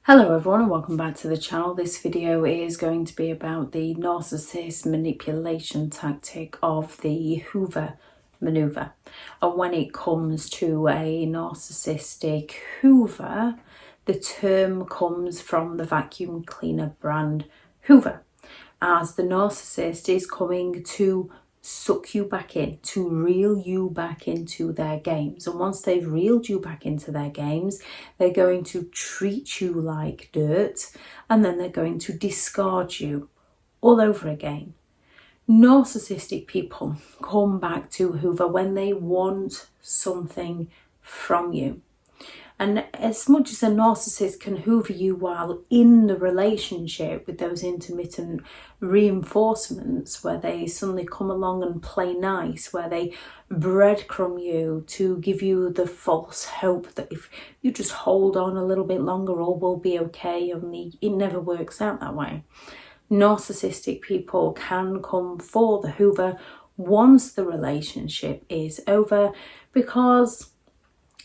Hello everyone and welcome back to the channel. This video is going to be about the narcissist manipulation tactic of the Hoover maneuver. And when it comes to a narcissistic Hoover, the term comes from the vacuum cleaner brand Hoover, as the narcissist is coming to suck you back in, to reel you back into their games. And once they've reeled you back into their games, they're going to treat you like dirt, and then they're going to discard you all over again. Narcissistic people come back to Hoover when they want something from you. And as much as a narcissist can hoover you while in the relationship with those intermittent reinforcements where they suddenly come along and play nice, where they breadcrumb you to give you the false hope that if you just hold on a little bit longer, all will be okay, only it never works out that way. Narcissistic people can come for the hoover once the relationship is over, because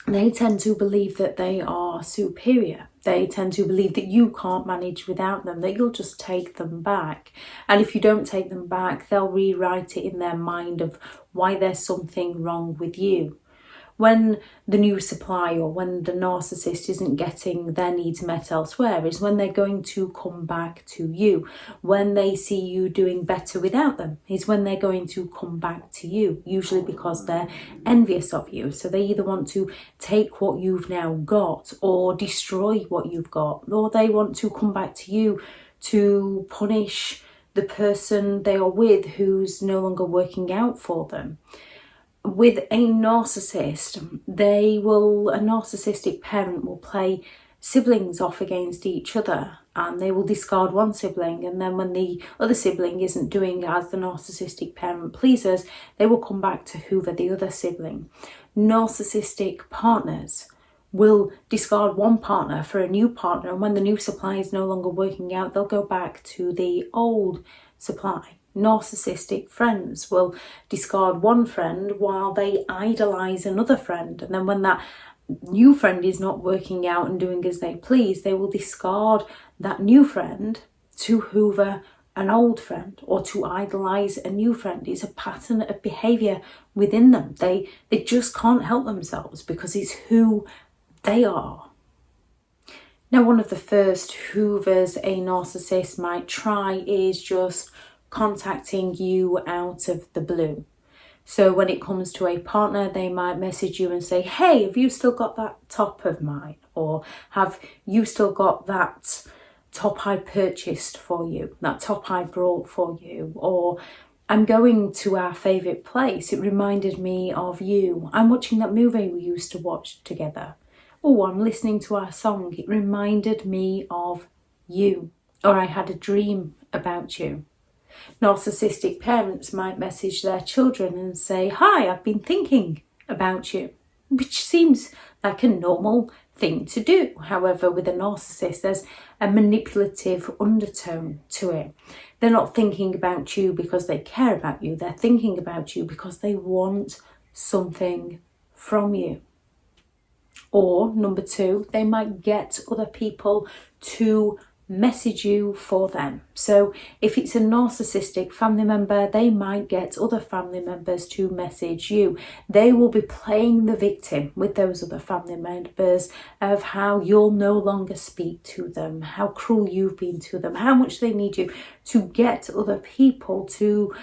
they tend to believe that they are superior. They tend to believe that you can't manage without them, that you'll just take them back. And if you don't take them back, they'll rewrite it in their mind of why there's something wrong with you. When the new supply, or when the narcissist isn't getting their needs met elsewhere, is when they're going to come back to you. When they see you doing better without them, is when they're going to come back to you, usually because they're envious of you. So they either want to take what you've now got or destroy what you've got, or they want to come back to you to punish the person they are with who's no longer working out for them. With a narcissist, a narcissistic parent will play siblings off against each other, and they will discard one sibling, and then when the other sibling isn't doing as the narcissistic parent pleases, they will come back to hoover the other sibling. Narcissistic partners will discard one partner for a new partner, and when the new supply is no longer working out, they'll go back to the old supply. Narcissistic friends will discard one friend while they idolize another friend, and then when that new friend is not working out and doing as they please, they will discard that new friend to hoover an old friend, or to idolize a new friend. It's a pattern of behavior within them. They just can't help themselves because it's who they are. Now, one of the first hoovers a narcissist might try is just contacting you out of the blue. So when it comes to a partner, they might message you and say, hey, have you still got that top of mine? Or have you still got that top I purchased for you, that top I brought for you? Or I'm going to our favourite place, it reminded me of you. I'm watching that movie we used to watch together. Oh, I'm listening to our song, it reminded me of you. Or I had a dream about you. Narcissistic parents might message their children and say, hi, I've been thinking about you, which seems like a normal thing to do. However, with a narcissist, there's a manipulative undertone to it. They're not thinking about you because they care about you. They're thinking about you because they want something from you. Or number two, they might get other people to message you for them. So if it's a narcissistic family member, they might get other family members to message you. They will be playing the victim with those other family members of how you'll no longer speak to them, how cruel you've been to them, how much they need you, to get other people to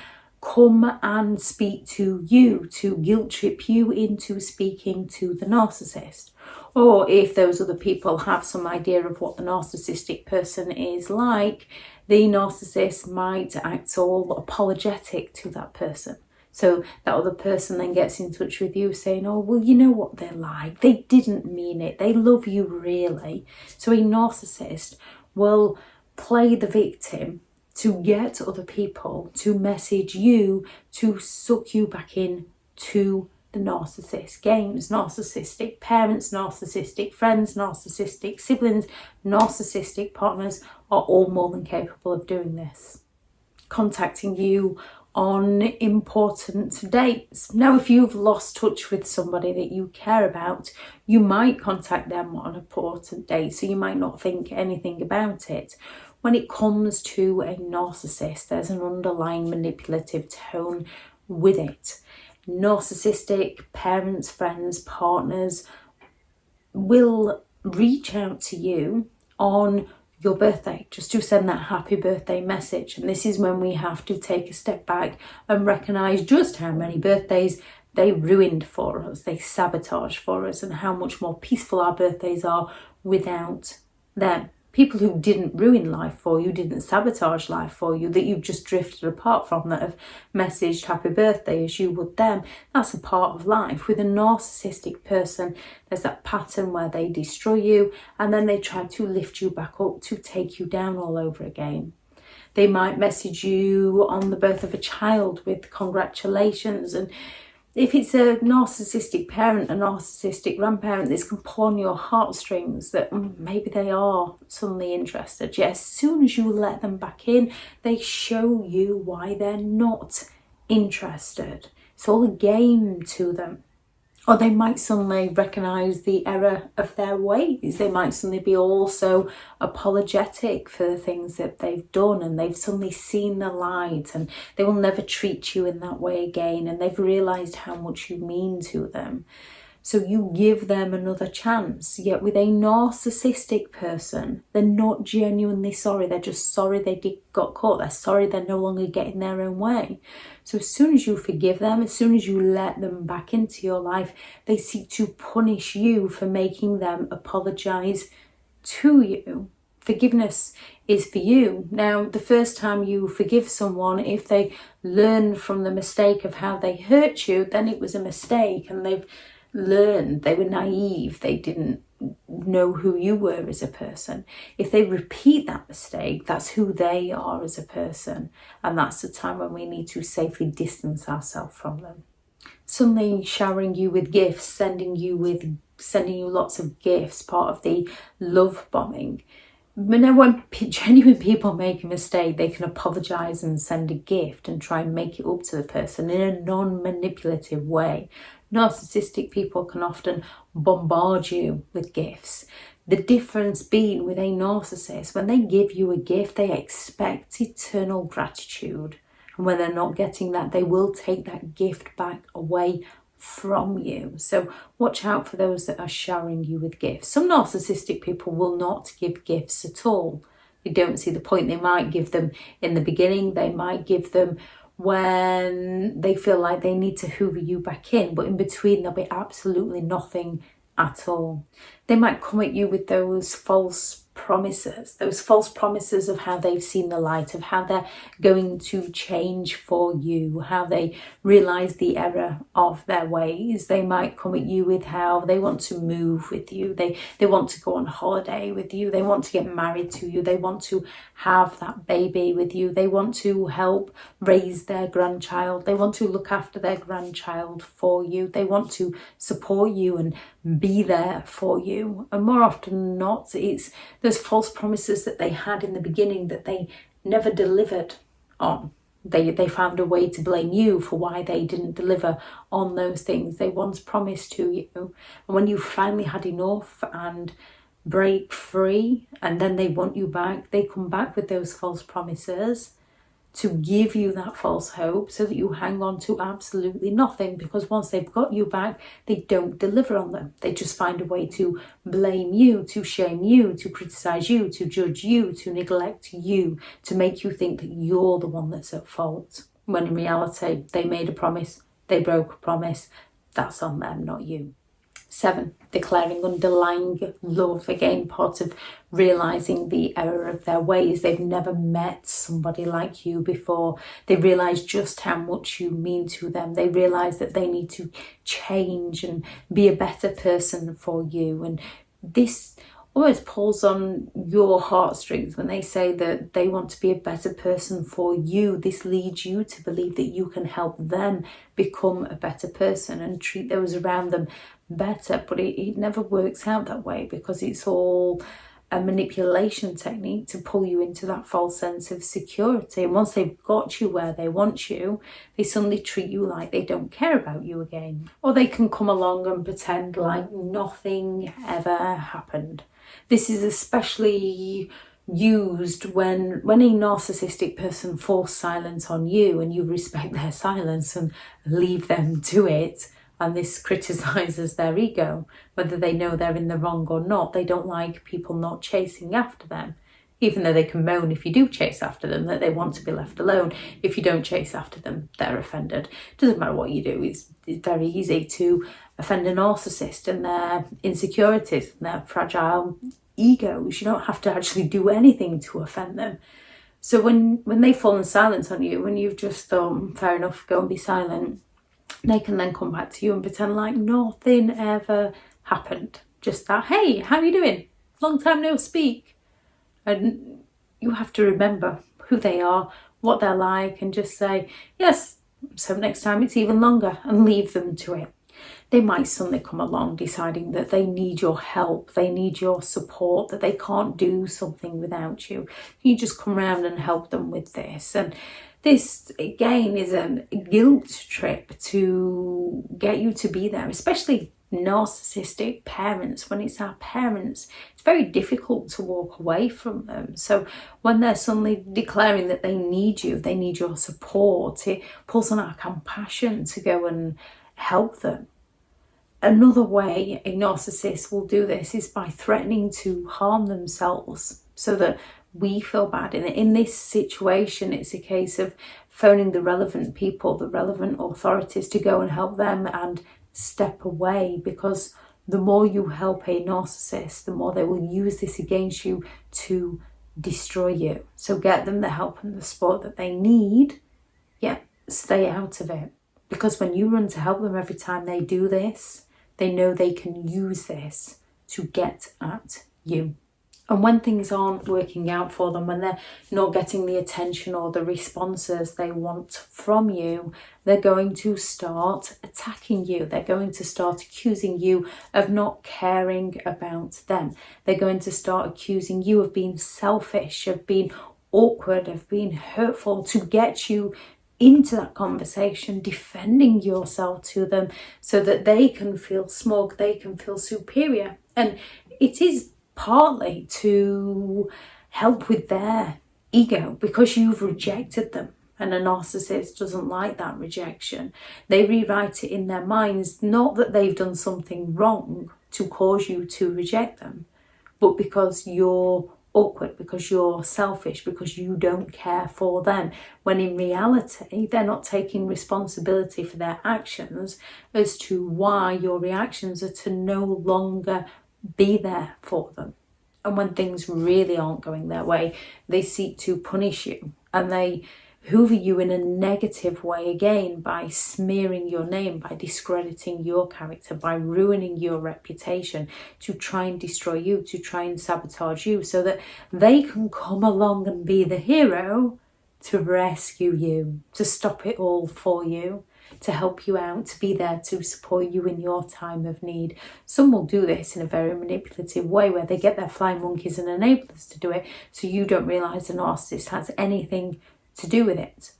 come and speak to you, to guilt trip you into speaking to the narcissist. Or if those other people have some idea of what the narcissistic person is like, the narcissist might act all apologetic to that person. So that other person then gets in touch with you saying, oh, well, you know what they're like. They didn't mean it. They love you really. So a narcissist will play the victim to get other people to message you to suck you back in to the narcissist games. Narcissistic parents, narcissistic friends, narcissistic siblings, narcissistic partners are all more than capable of doing this. Contacting you on important dates. Now, if you've lost touch with somebody that you care about, you might contact them on an important date, so you might not think anything about it. When it comes to a narcissist, there's an underlying manipulative tone with it. Narcissistic parents, friends, partners will reach out to you on your birthday just to send that happy birthday message. And this is when we have to take a step back and recognize just how many birthdays they ruined for us, they sabotaged for us, and how much more peaceful our birthdays are without them. People who didn't ruin life for you, didn't sabotage life for you, that you've just drifted apart from, that have messaged happy birthday as you would them, that's a part of life. With a narcissistic person, there's that pattern where they destroy you and then they try to lift you back up to take you down all over again. They might message you on the birth of a child with congratulations, and if it's a narcissistic parent, a narcissistic grandparent, this can pull on your heartstrings that maybe they are suddenly interested. Yet as soon as you let them back in, they show you why they're not interested. It's all a game to them. Or they might suddenly recognise the error of their ways. They might suddenly be also apologetic for the things that they've done, and they've suddenly seen the light and they will never treat you in that way again, and they've realised how much you mean to them. So you give them another chance. Yet with a narcissistic person, they're not genuinely sorry. They're just sorry they got caught. They're sorry they're no longer getting their own way. So as soon as you forgive them, as soon as you let them back into your life, they seek to punish you for making them apologise to you. Forgiveness is for you. Now, the first time you forgive someone, if they learn from the mistake of how they hurt you, then it was a mistake and they've learned, they were naive, they didn't know who you were as a person. If they repeat that mistake, that's who they are as a person, and that's the time when we need to safely distance ourselves from them. Suddenly showering you with gifts, sending you lots of gifts, part of the love bombing. When genuine people make a mistake, they can apologise and send a gift and try and make it up to the person in a non-manipulative way. Narcissistic people can often bombard you with gifts. The difference being with a narcissist, when they give you a gift, they expect eternal gratitude. And when they're not getting that, they will take that gift back away from you. So watch out for those that are showering you with gifts. Some narcissistic people will not give gifts at all. They don't see the point. They might give them in the beginning. They might give them when they feel like they need to hoover you back in, but in between there'll be absolutely nothing at all. They might come at you with those false promises of how they've seen the light, of how they're going to change for you, how they realise the error of their ways. They might come at you with how they want to move with you, they want to go on holiday with you, they want to get married to you, they want to have that baby with you, they want to help raise their grandchild, they want to look after their grandchild for you, they want to support you and be there for you. And more often than not, it's those false promises that they had in the beginning that they never delivered on. They found a way to blame you for why they didn't deliver on those things they once promised to you. And when you finally had enough and break free, and then they want you back, they come back with those false promises to give you that false hope so that you hang on to absolutely nothing, because once they've got you back, they don't deliver on them. They just find a way to blame you, to shame you, to criticise you, to judge you, to neglect you, to make you think that you're the one that's at fault, when in reality they made a promise, they broke a promise, that's on them, not you. 7, declaring underlying love. Again, part of realising the error of their ways. They've never met somebody like you before. They realise just how much you mean to them. They realise that they need to change and be a better person for you. And this almost pulls on your heartstrings when they say that they want to be a better person for you. This leads you to believe that you can help them become a better person and treat those around them better, but it never works out that way, because it's all a manipulation technique to pull you into that false sense of security. And once they've got you where they want you, they suddenly treat you like they don't care about you again. Or they can come along and pretend like nothing ever happened. This is especially used when a narcissistic person force silence on you and you respect their silence and leave them to it. And this criticises their ego, whether they know they're in the wrong or not. They don't like people not chasing after them, even though they can moan if you do chase after them, that they want to be left alone. If you don't chase after them, they're offended. Doesn't matter what you do. It's very easy to offend a narcissist and their insecurities and their fragile egos. You don't have to actually do anything to offend them. So when they've fallen silent on you, when you've just thought, fair enough, go and be silent, they can then come back to you and pretend like nothing ever happened. Just that, hey, how are you doing? Long time no speak. And you have to remember who they are, what they're like, and just say, yes, so next time it's even longer, and leave them to it. They might suddenly come along deciding that they need your help, they need your support, that they can't do something without you. You just come around and help them with this. And this, again, is a guilt trip to get you to be there, especially narcissistic parents. When it's our parents, it's very difficult to walk away from them. So when they're suddenly declaring that they need you, they need your support, it pulls on our compassion to go and help them. Another way a narcissist will do this is by threatening to harm themselves so that we feel bad. And in this situation, it's a case of phoning the relevant people, the relevant authorities, to go and help them and step away, because the more you help a narcissist, the more they will use this against you to destroy you. So get them the help and the support that they need, yet stay out of it. Because when you run to help them every time they do this, they know they can use this to get at you. And when things aren't working out for them, when they're not getting the attention or the responses they want from you, they're going to start attacking you. They're going to start accusing you of not caring about them. They're going to start accusing you of being selfish, of being awkward, of being hurtful, to get you into that conversation, defending yourself to them so that they can feel smug, they can feel superior. And it is partly to help with their ego, because you've rejected them, and a narcissist doesn't like that rejection. They rewrite it in their minds, not that they've done something wrong to cause you to reject them, but because you're awkward, because you're selfish, because you don't care for them, when in reality they're not taking responsibility for their actions as to why your reactions are to no longer be there for them. And when things really aren't going their way, they seek to punish you, and they hoover you in a negative way again by smearing your name, by discrediting your character, by ruining your reputation, to try and destroy you, to try and sabotage you, so that they can come along and be the hero to rescue you, to stop it all for you, to help you out, to be there to support you in your time of need. Some will do this in a very manipulative way, where they get their flying monkeys and enablers to do it, so you don't realise the narcissist has anything to do with it.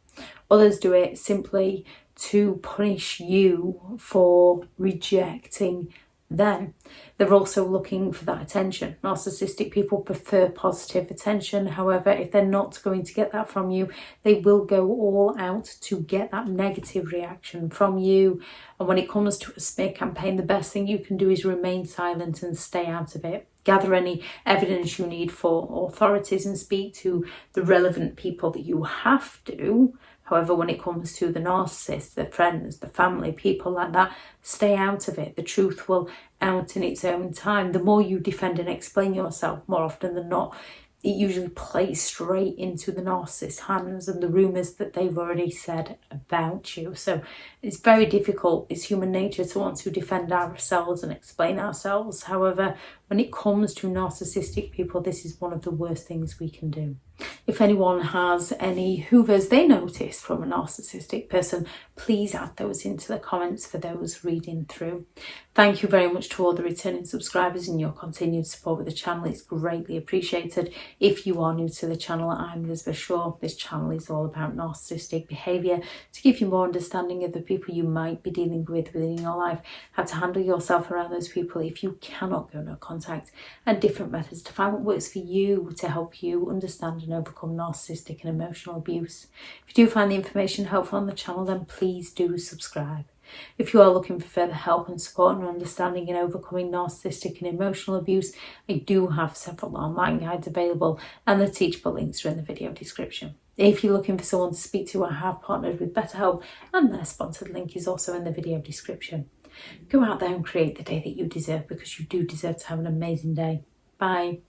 Others do it simply to punish you for rejecting them. They're also looking for that attention. Narcissistic people prefer positive attention. However, if they're not going to get that from you, they will go all out to get that negative reaction from you. And when it comes to a smear campaign, the best thing you can do is remain silent and stay out of it. Gather any evidence you need for authorities and speak to the relevant people that you have to. However, when it comes to the narcissist, the friends, the family, people like that, stay out of it. The truth will out in its own time. The more you defend and explain yourself, more often than not, it usually plays straight into the narcissist's hands and the rumours that they've already said about you. So it's very difficult. It's human nature to want to defend ourselves and explain ourselves. However, when it comes to narcissistic people, this is one of the worst things we can do. If anyone has any Hoovers they noticed from a narcissistic person, please add those into the comments for those reading through. Thank you very much to all the returning subscribers and your continued support with the channel. It's greatly appreciated. If you are new to the channel, I'm Elizabeth Shaw. This channel is all about narcissistic behaviour to give you more understanding of the people you might be dealing with within your life, how to handle yourself around those people if you cannot go no contact, and different methods to find what works for you to help you understand and overcome narcissistic and emotional abuse. If you do find the information helpful on the channel, then please do subscribe. If you are looking for further help and support and understanding in overcoming narcissistic and emotional abuse, I do have several online guides available, and the teachable links are in the video description. If you're looking for someone to speak to, I have partnered with BetterHelp, and their sponsored link is also in the video description. Go out there and create the day that you deserve, because you do deserve to have an amazing day. Bye.